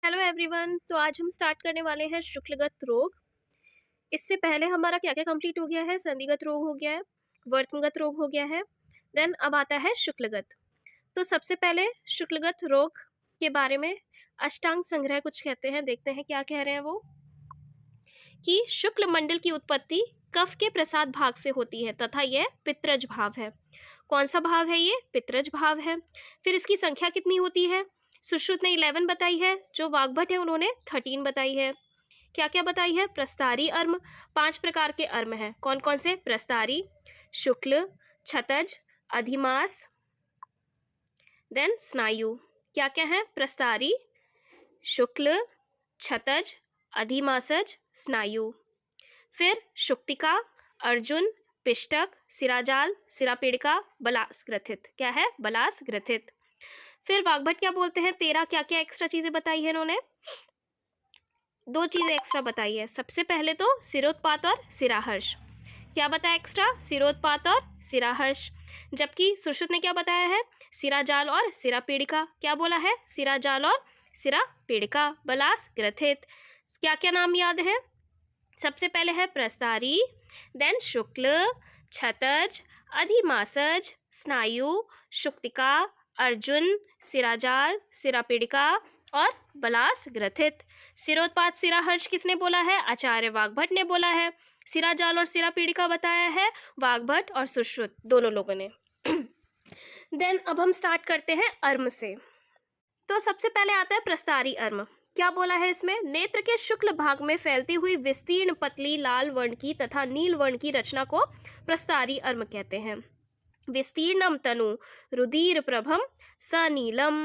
Hello everyone. तो आज हम स्टार्ट करने वाले हैं शुक्लगत रोग। इससे पहले हमारा क्या क्या कंप्लीट हो गया है? संधिगत रोग हो गया है, वर्तमगत रोग हो गया है, देन अब आता है शुक्लगत। तो सबसे पहले शुक्लगत रोग के बारे में अष्टांग संग्रह कुछ कहते हैं, देखते हैं क्या कह रहे हैं वो। कि शुक्ल मंडल की उत्पत्ति कफ के प्रसाद भाग से होती है तथा यह पित्रज भाव है। कौन सा भाव है ये? पित्रज भाव है। फिर इसकी संख्या कितनी होती है? सुश्रुत ने 11 बताई है, जो वाग्भट है उन्होंने 13 बताई है। क्या क्या बताई है? प्रस्तारी अर्म, 5 प्रकार के अर्म हैं। कौन कौन से? प्रस्तारी, शुक्ल, क्षतज, अधिमास, देन स्नायु। क्या क्या है? प्रस्तारी, शुक्ल, क्षतज, अधिमासज, स्नायु। फिर शुक्तिका, अर्जुन, पिष्टक, सिराजाल, सिरापीड़िका, बलास ग्रथित। क्या है? बलास ग्रथित। फिर वाग्भट क्या बोलते हैं? 13 क्या क्या एक्स्ट्रा चीजें बताई है इन्होंने? 2 चीजें एक्स्ट्रा बताई है। सबसे पहले तो सिरोत्पात और सिराहर्ष। क्या बताया एक्स्ट्रा? सिरोत्पात और सिराहर्ष। जबकि सुश्रुत ने क्या बताया है? सिराजाल और सिरापीड़िका। क्या बोला है? सिराजाल और सिरापीड़िका, बलास ग्रथित। क्या क्या नाम याद है? सबसे पहले है प्रस्तारी, देन शुक्ल, क्षतज, अधिमासज, स्नायु, शुक्तिका, अर्जुन, सिराजाल, सिरापीड़िका और बलास ग्रथित। सिरोत्पात सिराहर्ष किसने बोला है? आचार्य वाग्भट ने बोला है। सिराजाल और सिरापीड़िका बताया है वाग्भट और सुश्रुत दोनों लोगों ने। देन अब हम स्टार्ट करते हैं अर्म से। तो सबसे पहले आता है प्रस्तारी अर्म। क्या बोला है इसमें? नेत्र के शुक्ल भाग में फैलती हुई विस्तीर्ण पतली लाल वर्ण की तथा नील वर्ण की रचना को प्रस्तारी अर्म कहते हैं। विस्तीर्णम तनु रुधिर प्रभम सनीलम।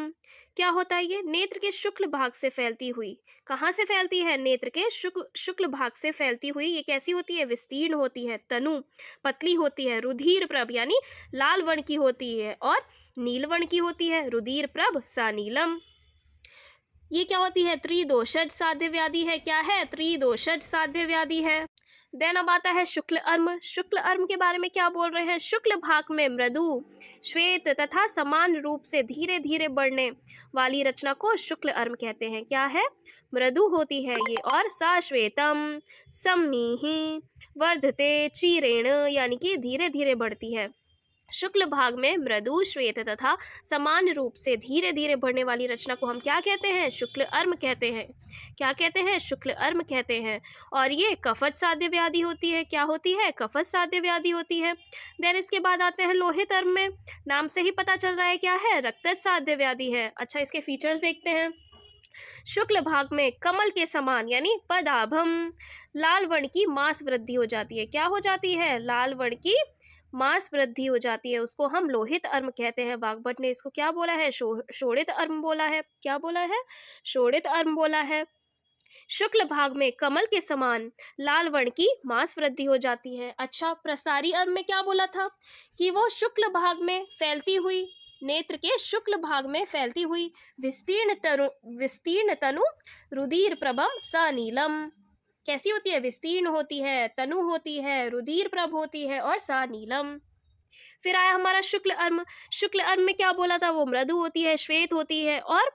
क्या होता है ये? नेत्र के शुक्ल भाग से फैलती हुई। कहाँ से फैलती है? नेत्र के शुक्ल भाग से फैलती हुई। ये कैसी होती है? विस्तीर्ण होती है, तनु पतली होती है, रुधिर प्रभ यानी लाल वर्ण की होती है और नील वर्ण की होती है, रुधिर प्रभ सनीलम। ये क्या होती है? त्रिदोषज साध्य व्याधि है। क्या है? त्रिदोषज साध्य व्याधि है। देन अब आता है शुक्ल अर्म। शुक्ल अर्म के बारे में क्या बोल रहे हैं? शुक्ल भाग में मृदु, श्वेत तथा समान रूप से धीरे धीरे बढ़ने वाली रचना को शुक्ल अर्म कहते हैं। क्या है? मृदु होती है ये और सश्वेतम सम्मीहि वर्धते चीरेण यानी कि धीरे धीरे बढ़ती है। शुक्ल भाग में मृदु, श्वेत तथा समान रूप से धीरे धीरे बढ़ने वाली रचना को हम क्या कहते हैं? शुक्ल अर्म कहते हैं। क्या कहते हैं? शुक्ल अर्म कहते हैं। और ये कफज साध्य व्याधि होती है। क्या होती है? कफज साध्य व्याधि होती है। देन इसके बाद आते हैं लोहित अर्म में। नाम से ही पता चल रहा है क्या है? रक्तज साध्य व्याधि है। अच्छा, इसके फीचर्स देखते हैं। शुक्ल भाग में कमल के समान यानी पदाभम लाल वर्ण की मांस वृद्धि हो जाती है। क्या हो जाती है? लाल वर्ण की मांस वृद्धि हो जाती है। उसको हम लोहित अर्म कहते हैं। वाग्भट ने इसको क्या बोला है? शोणित अर्म बोला है। क्या बोला है? शोणित अर्म बोला है। शुक्ल भाग में कमल के समान लाल वर्ण की मांस वृद्धि हो जाती है। अच्छा, प्रसारी अर्म में क्या बोला था? कि वो शुक्ल भाग में फैलती हुई, नेत्र के शुक्ल भाग में फैलती हुई विस्तीर्ण तनु रुधिर प्रभम सनीलम। कैसी होती है? विस्तीर्ण होती है, तनु होती है, रुधिर प्रभ होती है और सनीलम। फिर आया हमारा शुक्ल अर्म। शुक्ल अर्म में क्या बोला था? वो मृदु होती है, श्वेत होती है और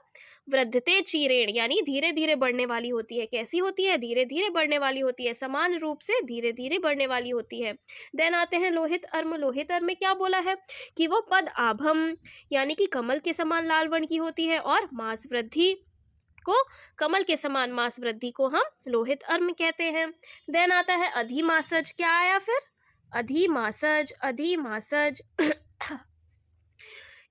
वृद्धते चीरेण यानी धीरे धीरे बढ़ने वाली होती है। कैसी होती है? धीरे धीरे बढ़ने वाली होती है, समान रूप से धीरे धीरे बढ़ने वाली होती है। देन आते हैं लोहित अर्म। लोहित अर्म में क्या बोला है? कि वो पद आभम यानी कि कमल के समान लाल वर्ण की होती है और मांस वृद्धि को कमल के समान मांस वृद्धि को हम लोहित अर्म कहते हैं। देन आता है अधिमासज। क्या आया फिर? अधिमासज। अधिमासज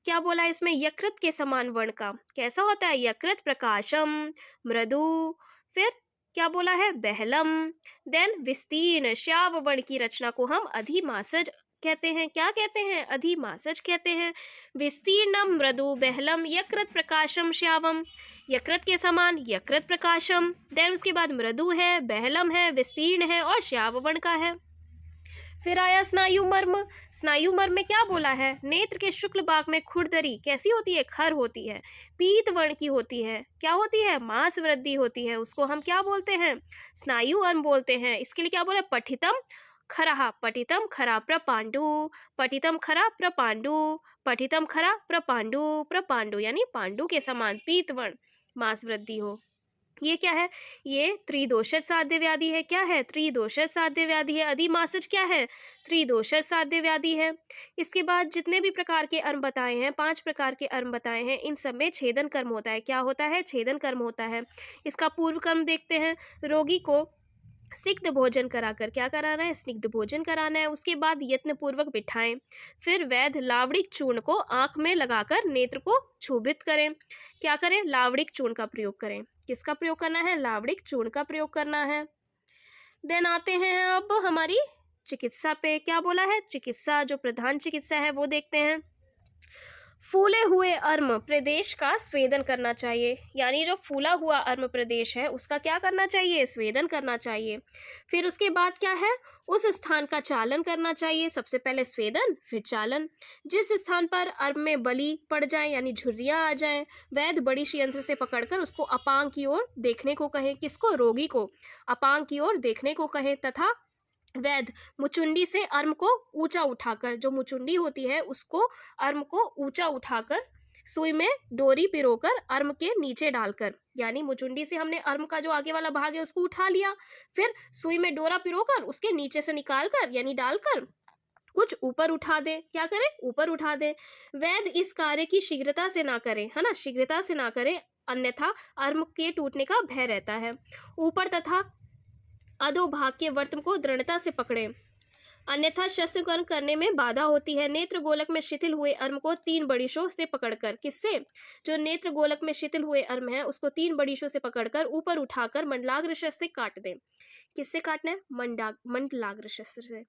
क्या बोला इसमें? यकृत के समान वर्ण का। कैसा होता है? यकृत प्रकाशम, मृदु। फिर क्या बोला है? बहलम। देन विस्तीर्ण श्याव वर्ण की रचना को हम अधिमासज कहते हैं। क्या कहते हैं? अधिमासज कहते हैं। विस्तीर्णम, मृदु, बहलम, यकृत प्रकाशम, श्यावम। यकृत के समान, यकृत प्रकाशम। देन उसके बाद मृदु है, बहलम है, विस्तीर्ण है और श्याव वर्ण का है। फिर आया स्नायु मर्म। स्नायु मर्म में क्या बोला है? नेत्र के शुक्ल भाग में खुरदरी कैसी होती है? खर होती है, पीत वर्ण की होती है। क्या होती है? मांस वृद्धि होती है। उसको हम क्या बोलते हैं? स्नायु अर्म बोलते हैं। इसके लिए क्या बोला? पठितम खरा, पठितम खरा प्रपांडु, पठितम खरा प्रपांडु, पठितम खरा प्रपांडु। प्रपांडु यानी पांडु के समान पीत वर्ण मांस वृद्धि हो। ये क्या है, ये त्रिदोषज साध्य व्याधि है। क्या है, त्रिदोषज साध्य व्याधि है। अधिमासज क्या है, त्रिदोषज साध्य व्याधि है। इसके बाद जितने भी प्रकार के अर्म बताए हैं, 5 प्रकार के अर्म बताए हैं, इन सब में छेदन कर्म होता है। क्या होता है, छेदन कर्म होता है। इसका पूर्व कर्म देखते हैं। रोगी को स्निग्ध भोजन कराकर क्या कराना है, स्निग्ध भोजन कराना है। उसके बाद यत्न पूर्वक बिठाएं। फिर वैद्य लावड़िक चूर्ण को आंख में लगाकर नेत्र को क्षुभित करें। क्या करें, लावड़िक चूर्ण का प्रयोग करें। किसका प्रयोग करना है, लावड़िक चूर्ण का प्रयोग करना है। देन आते हैं अब हमारी चिकित्सा पे। क्या बोला है, चिकित्सा, जो प्रधान चिकित्सा है वो देखते हैं। फूले हुए अर्म प्रदेश का स्वेदन करना चाहिए, यानी जो फूला हुआ अर्म प्रदेश है उसका क्या करना चाहिए, स्वेदन करना चाहिए। फिर उसके बाद क्या है, उस स्थान का चालन करना चाहिए। सबसे पहले स्वेदन, फिर चालन। जिस स्थान पर अर्म में बली पड़ जाए यानी झुर्रियाँ आ जाएं, वैद्य बड़ी सी यंत्र से पकड़कर उसको अपांग की ओर देखने को कहें। किसको, रोगी को अपांग की ओर देखने को कहें। तथा वैद्य मुचुंडी से अर्म को ऊंचा उठाकर, जो मुचुंडी होती है उसको, अर्म को ऊंचा उठाकर सुई में डोरी पिरोकर अर्म के नीचे डालकर, यानी मुचुंडी से हमने अर्म का जो आगे वाला भाग है उसको उठा लिया, फिर सुई में डोरा पिरोकर उसके नीचे से निकालकर यानी डालकर कुछ ऊपर उठा दे। क्या करें, ऊपर उठा दे। वैद्य इस कार्य की शीघ्रता से ना करें, है ना, शीघ्रता से ना करें, अन्यथा अर्म के टूटने का भय रहता है। ऊपर तथा अधोभाग के वर्त्म को दृढ़ता से पकड़ें, अन्यथा शस्त्रकर्म करने में बाधा होती है। नेत्र गोलक में शिथिल हुए अर्म को 3 बड़ीशों से पकड़कर, किससे, जो नेत्र गोलक में शिथिल हुए अर्म है उसको 3 बड़ीशों से पकड़कर ऊपर उठाकर मंडलाग्र शस्त्र से काट दें। किससे काटना है, मंडलाग्र शस्त्र से।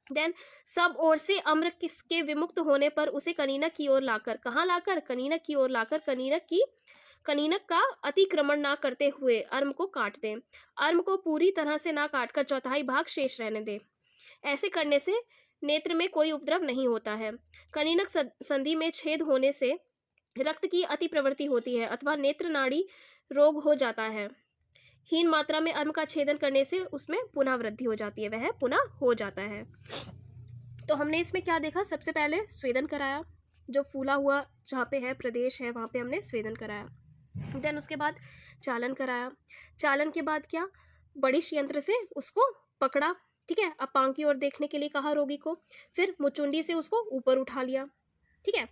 देन सब ओर से अम्र के विमुक्त होने पर उसे कनीनक की ओर लाकर, कहाँ लाकर, कनीनक की ओर लाकर कनीनक का अतिक्रमण ना करते हुए अर्म को काट दें। अर्म को पूरी तरह से ना काटकर चौथाई भाग शेष रहने दें। ऐसे करने से नेत्र में कोई उपद्रव नहीं होता है। कनीनक संधि में छेद होने से रक्त की अति प्रवृत्ति होती है अथवा नेत्र नाड़ी रोग हो जाता है। हीन मात्रा में अर्म का छेदन करने से उसमें पुनः वृद्धि हो जाती है, वह पुनः हो जाता है। तो हमने इसमें क्या देखा, सबसे पहले स्वेदन कराया, जो फूला हुआ जहाँ पे है प्रदेश है वहाँ पे हमने स्वेदन कराया। देन उसके बाद चालन कराया। चालन के बाद क्या, बड़ी यंत्र से उसको पकड़ा, ठीक है, अपांग की ओर देखने के लिए कहा रोगी को। फिर मुचुंडी से उसको ऊपर उठा लिया, ठीक है,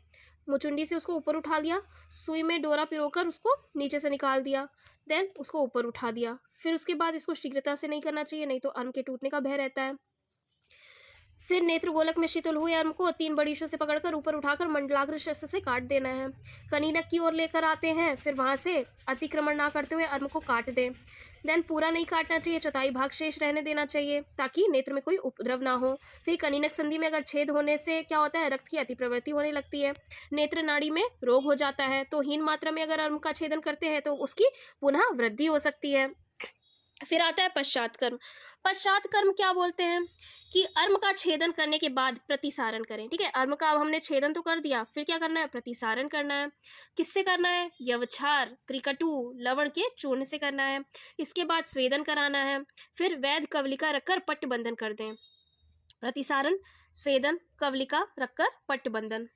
मुचुंडी से उसको ऊपर उठा लिया, सुई में डोरा पिरोकर उसको नीचे से निकाल दिया, देन उसको ऊपर उठा दिया। फिर उसके बाद इसको शीघ्रता से नहीं करना चाहिए, नहीं तो अर्म के टूटने का भय रहता है। फिर नेत्र गोलक में शिथिल हुए अर्म को 3 बड़ीशों से पकड़कर ऊपर उठाकर मंडलाग्र शस्त्र से काट देना है। कनीनक की ओर लेकर आते हैं, फिर वहां से अतिक्रमण ना करते हुए अर्म को काट दें। देन पूरा नहीं काटना चाहिए, चौथाई भाग शेष रहने देना चाहिए ताकि नेत्र में कोई उपद्रव ना हो। फिर कनीनक संधि में अगर छेद होने से क्या होता है, रक्त की अति प्रवृत्ति होने लगती है, नेत्र नाड़ी में रोग हो जाता है। तो हीन मात्रा में अगर अर्म का छेदन करते हैं तो उसकी पुनः वृद्धि हो सकती है। फिर आता है पश्चात कर्म। पश्चात कर्म क्या बोलते हैं कि अर्म का छेदन करने के बाद प्रतिसारण करें, ठीक है, अर्म का अब हमने छेदन तो कर दिया, फिर क्या करना है, प्रतिसारण करना है। किससे करना है, यवछार, त्रिकटु, लवण के चूर्ण से करना है। इसके बाद स्वेदन कराना है। फिर वैद्य कवलिका रखकर पट्ट बंधन कर दें। प्रतिसारण, स्वेदन, कवलिका रखकर पट्ट बंधन।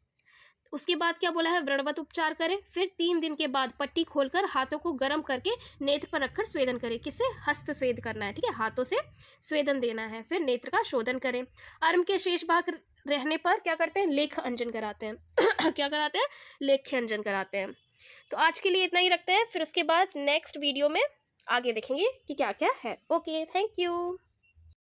उसके बाद क्या बोला है, व्रणवत उपचार करें। फिर 3 दिन के बाद पट्टी खोलकर हाथों को गर्म करके नेत्र पर रखकर स्वेदन करें। किससे, हस्त स्वेद करना है, ठीक है, हाथों से स्वेदन देना है। फिर नेत्र का शोधन करें। अर्म के शेष भाग रहने पर क्या करते हैं, लेख अंजन कराते हैं क्या कराते हैं, लेख्य अंजन कराते हैं। तो आज के लिए इतना ही रखते हैं, फिर उसके बाद नेक्स्ट वीडियो में आगे देखेंगे कि क्या क्या है। Okay, thank you.